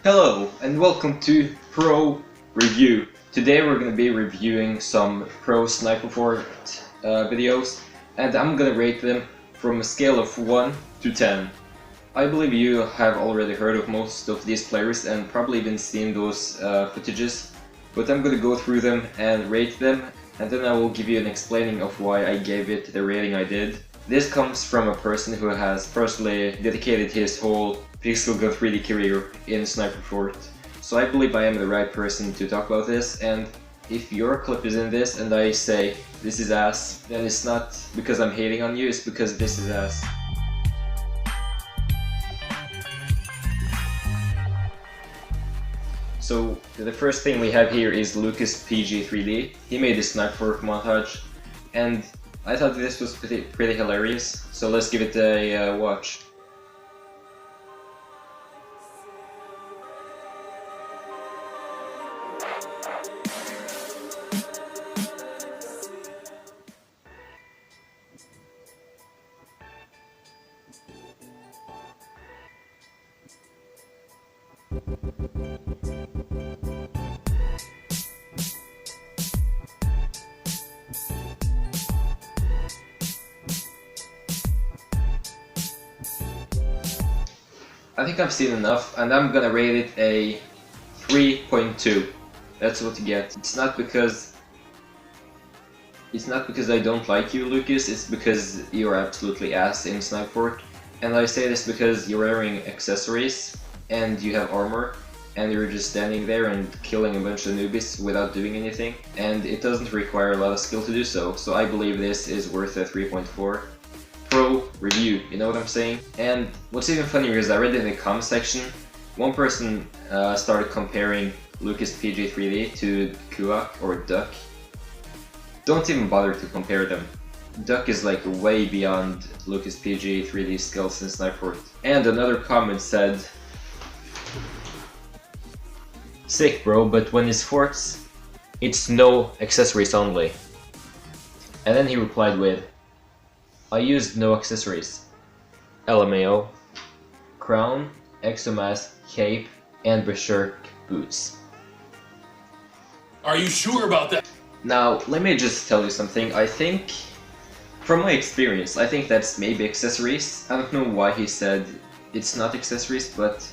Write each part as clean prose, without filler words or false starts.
Hello and welcome to Pro Review. Today we're going to be reviewing some Pro Sniper Fort videos, and I'm going to rate them from a scale of 1 to 10. I believe you have already heard of most of these players and probably even seen those footages, but I'm going to go through them and rate them, and then I will give you an explaining of why I gave it the rating I did. This comes from a person who has personally dedicated his whole Pixel Go 3D career in Sniper Fort. So I believe I am the right person to talk about this, and if your clip is in this and I say this is ass, then it's not because I'm hating on you, it's because this is ass. So the first thing we have here is Lucas PG3D. He made this Sniper Fort montage, and I thought this was pretty hilarious, so let's give it a watch. I think I've seen enough, and I'm gonna rate it a 3.2. That's what you get. It's not because I don't like you, Lucas, it's because you're absolutely ass in Sniper Fort. And I say this because you're wearing accessories, and you have armor, and you're just standing there and killing a bunch of newbies without doing anything, and it doesn't require a lot of skill to do so, so I believe this is worth a 3.4. Pro review, you know what I'm saying? And what's even funnier is I read in the comment section, one person started comparing Lucas PG3D to Kuak or Duck. Don't even bother to compare them. Duck is like way beyond Lucas PG3D skills in Sniper Fort. And another comment said, "Sick bro, but when it's forts, it's no accessories only." And then he replied with, "I used no accessories. LMAO, crown, exomask, cape, and berserk boots." Are you sure about that? Now, let me just tell you something. I think, from my experience, I think that's maybe accessories. I don't know why he said it's not accessories, but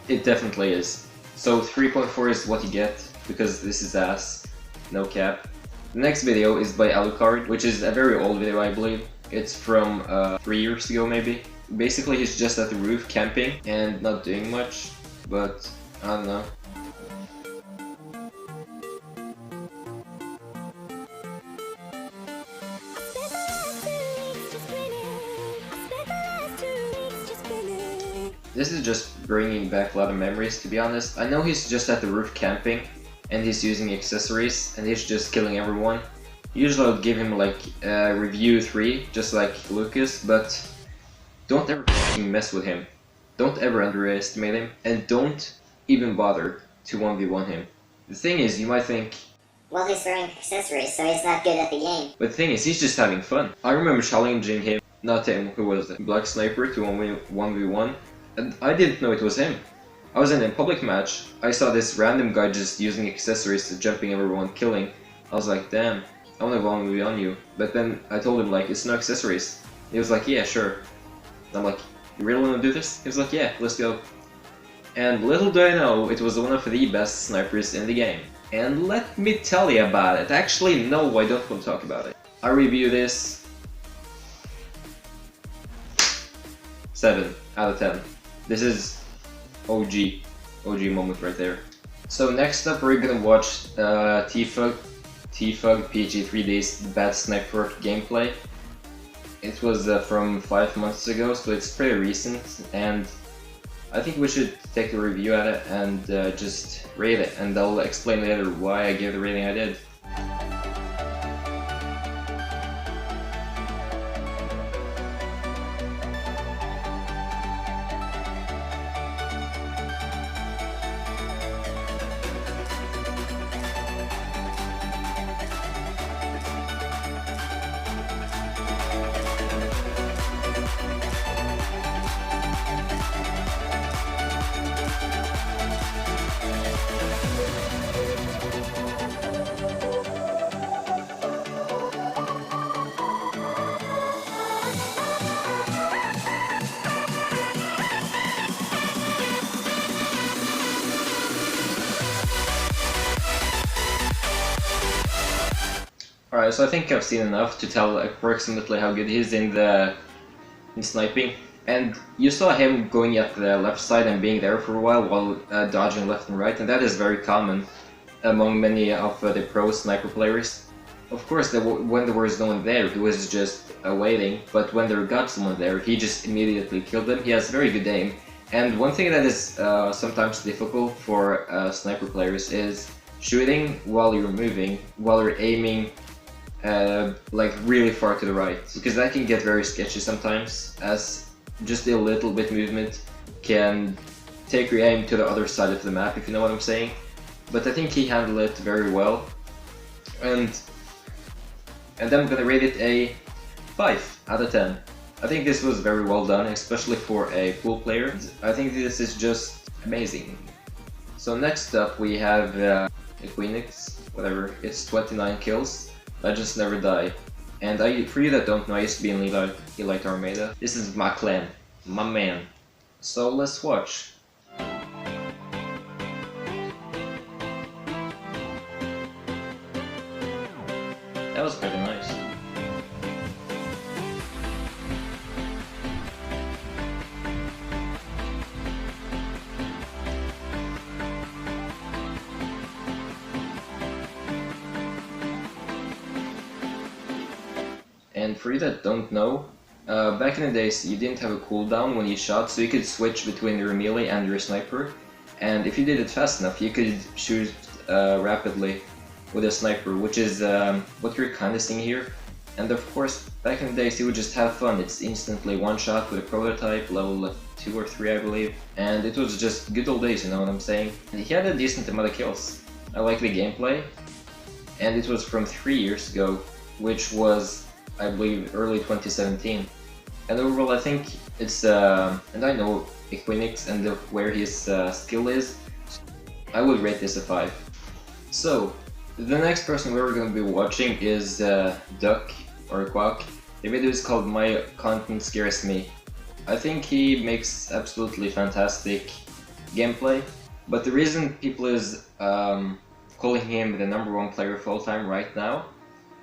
it definitely is. So 3.4 is what you get, because this is ass, no cap. The next video is by Alucard, which is a very old video, I believe. It's from 3 years ago, maybe. Basically, he's just at the roof camping and not doing much, but I don't know. This is just bringing back a lot of memories, to be honest. I know he's just at the roof camping, and he's using accessories, and he's just killing everyone. Usually I would give him like review 3, just like Lucas, but don't ever mess with him. Don't ever underestimate him, and don't even bother to 1v1 him. The thing is, you might think, well, he's wearing accessories, so he's not good at the game. But the thing is, he's just having fun. I remember challenging him, not him, who was the Black Sniper, to 1v1, and I didn't know it was him. I was in a public match, I saw this random guy just using accessories to jumping everyone, killing. I was like, damn, I wanna 1v1 you. But then I told him like, it's no accessories. He was like, yeah, sure. And I'm like, you really wanna do this? He was like, yeah, let's go. And little do I know, it was one of the best snipers in the game. And let me tell you about it. Actually, no, I don't want to talk about it. I review this 7 out of 10. This is OG moment right there. So next up we're gonna watch T-Fug PG3D's Bad Sniper gameplay. It was from 5 months ago, so it's pretty recent, and I think we should take a review at it and just rate it, and I'll explain later why I gave the rating I did. Alright, so I think I've seen enough to tell approximately how good he is in sniping. And you saw him going at the left side and being there for a while dodging left and right, and that is very common among many of the pro sniper players. Of course, when there was no one there, he was just waiting, but when there got someone there, he just immediately killed them. He has very good aim, and one thing that is sometimes difficult for sniper players is shooting while you're moving, while you're aiming like really far to the right, because that can get very sketchy sometimes, as just a little bit movement can take your aim to the other side of the map, if you know what I'm saying. But I think he handled it very well, and I'm gonna rate it a 5 out of 10. I think this was very well done, especially for a pool player. I think this is just amazing. So next up we have Equinix, whatever, it's 29 kills, Legends Never Die. And for you that don't know, I used to be in Elite Armada. This is my clan, my man. So let's watch. That was pretty nice. And for you that don't know, back in the days you didn't have a cooldown when you shot, so you could switch between your melee and your sniper, and if you did it fast enough you could shoot rapidly with a sniper, which is what you're kinda seeing here. And of course, back in the days you would just have fun. It's instantly one shot with a prototype, level 2 or 3 I believe, and it was just good old days, you know what I'm saying? And he had a decent amount of kills. I like the gameplay, and it was from 3 years ago, which was, I believe, early 2017. And overall I think it's, and I know Equinix and where his skill is, I would rate this a 5. So, the next person we're going to be watching is Duck, or Quack. The video is called My Content Scares Me. I think he makes absolutely fantastic gameplay, but the reason people is calling him the #1 player of all time right now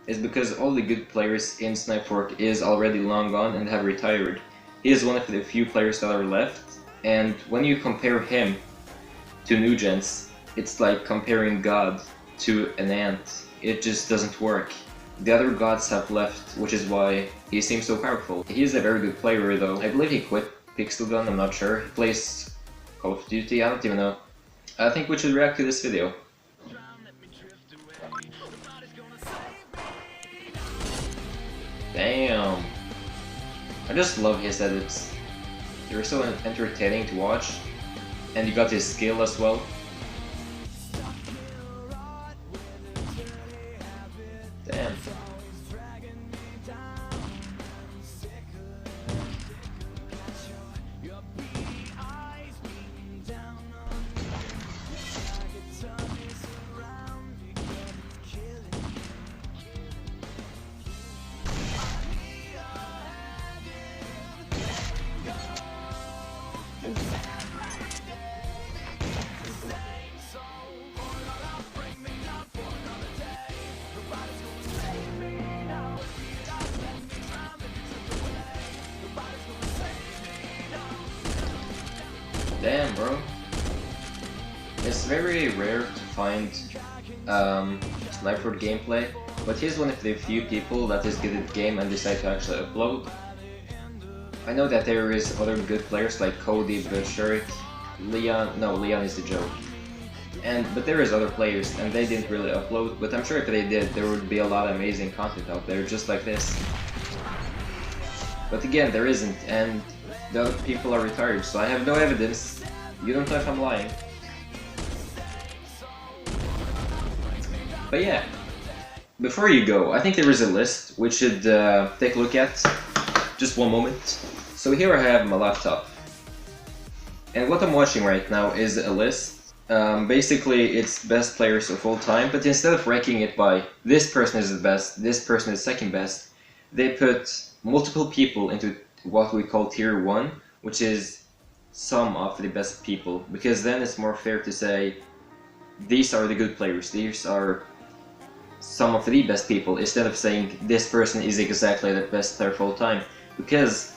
is because all the good players in Sniper is already long gone and have retired. He is one of the few players that are left, and when you compare him to new gens, it's like comparing God to an ant. It just doesn't work. The other gods have left, which is why he seems so powerful. He's a very good player though. I believe he quit Pixel Gun, I'm not sure. He plays Call of Duty, I don't even know. I think we should react to this video. Damn! I just love his edits. They're so entertaining to watch. And you got his skill as well. Damn. Damn, bro. It's very rare to find sniper gameplay, but he's one of the few people that is good at the game and decide to actually upload. I know that there is other good players like Cody, Berserk, Leon. No, Leon is the joke. But there is other players and they didn't really upload, but I'm sure if they did, there would be a lot of amazing content out there just like this. But again, there isn't, and the other people are retired, so I have no evidence. You don't know if I'm lying. But yeah, before you go, I think there is a list we should take a look at. Just one moment. So here I have my laptop. And what I'm watching right now is a list. Basically, it's best players of all time, but instead of ranking it by this person is the best, this person is second best, they put multiple people into what we call tier 1, which is some of the best people, because then it's more fair to say these are the good players, these are some of the best people instead of saying this person is exactly the best player of all time, because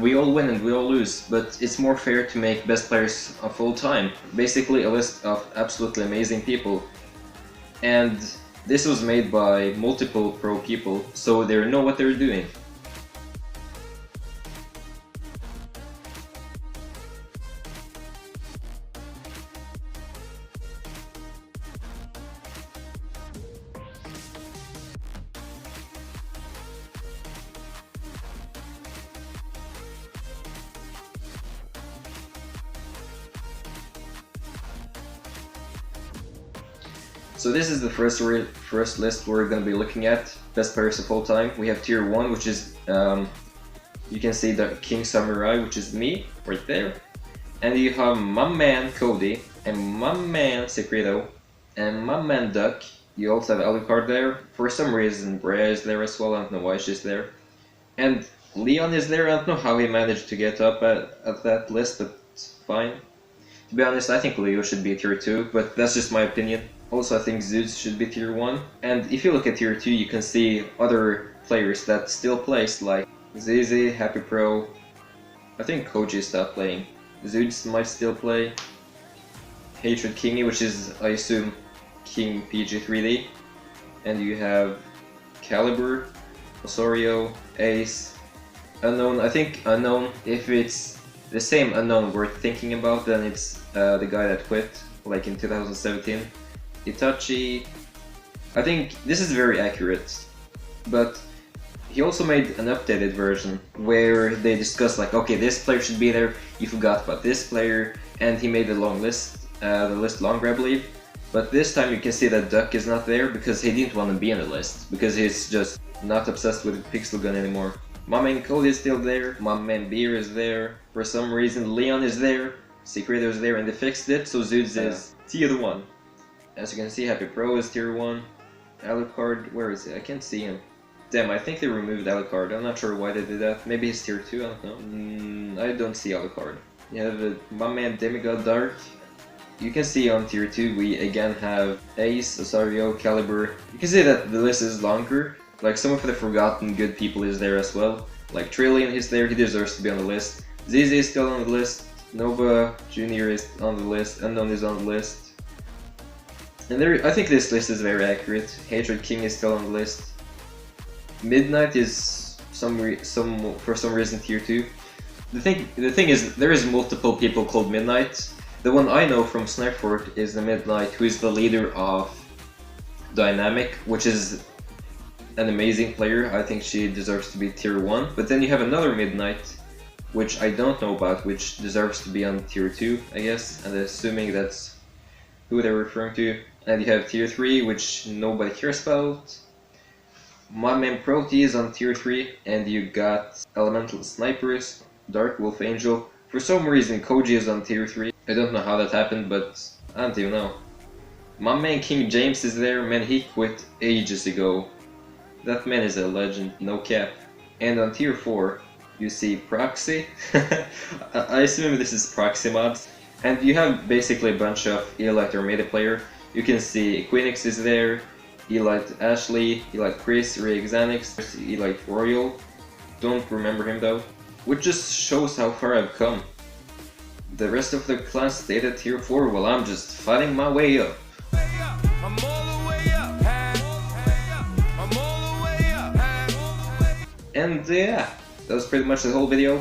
we all win and we all lose, but it's more fair to make best players of all time, basically a list of absolutely amazing people. And this was made by multiple pro people, so they know what they're doing. So this is the first list we're going to be looking at, best players of all time. We have tier 1, which is, you can see the King Samurai, which is me, right there. And you have my man Cody, and my man Secreto, and my man Duck. You also have Alucard there. For some reason, Brea is there as well, I don't know why she's there. And Leon is there, I don't know how he managed to get up at that list, but it's fine. To be honest, I think Leo should be tier 2, but that's just my opinion. Also, I think Zeus should be tier 1. And if you look at tier 2, you can see other players that still plays, like ZZ, Happy Pro. I think Koji stopped playing. Zeus might still play. Hatred Kingy, which is, I assume, King PG3D. And you have Caliber, Osorio, Ace, Unknown. I think Unknown, if it's the same Unknown we're thinking about, then it's the guy that quit, like in 2017. Itachi. I think this is very accurate, but he also made an updated version where they discussed like, okay, this player should be there, you forgot about this player, and he made a long list, the list longer I believe. But this time you can see that Duck is not there because he didn't want to be on the list, because he's just not obsessed with Pixel Gun anymore. My man Cody is still there, my man Beer is there, for some reason Leon is there, Secreto is there, and they fixed it, so Zeus is tier 1. As you can see, Happy Pro is tier 1. Alucard, where is it? I can't see him. Damn, I think they removed Alucard. I'm not sure why they did that. Maybe he's tier 2, I don't know. I don't see Alucard. You have my man Demigod Dark. You can see on tier 2 we again have Ace, Osorio, Caliber. You can see that the list is longer. Like some of the forgotten good people is there as well. Like Trillion is there, he deserves to be on the list. ZZ is still on the list. Nova Jr. is on the list. Unknown is on the list. And I think this list is very accurate. Hatred King is still on the list. Midnight is for some reason tier 2. The thing is, there is multiple people called Midnight. The one I know from Snipefort is the Midnight, who is the leader of Dynamic, which is an amazing player. I think she deserves to be tier 1. But then you have another Midnight, which I don't know about, which deserves to be on tier 2, I guess, and assuming that's who they're referring to. And you have tier 3, which nobody cares about. My man Prote is on tier 3, and you got Elemental Snipers, Dark Wolf Angel. For some reason Koji is on tier 3. I don't know how that happened, but I don't even know. My man King James is there, man, he quit ages ago. That man is a legend, no cap. And on tier 4, you see Proxy. I assume this is Proxy mods. And you have basically a bunch of Elite or meta player. You can see Equinix is there, Elite Ashley, Elite Chris, Re-Exanix, Elite Royal. Don't remember him though. Which just shows how far I've come. The rest of the class stayed at tier 4 while I'm just fighting my way up. And yeah, that was pretty much the whole video.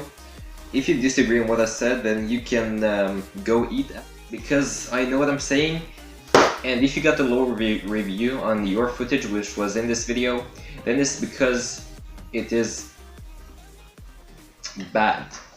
If you disagree on what I said, then you can go eat that, because I know what I'm saying. And if you got the low review on your footage, which was in this video, then it's because it is bad.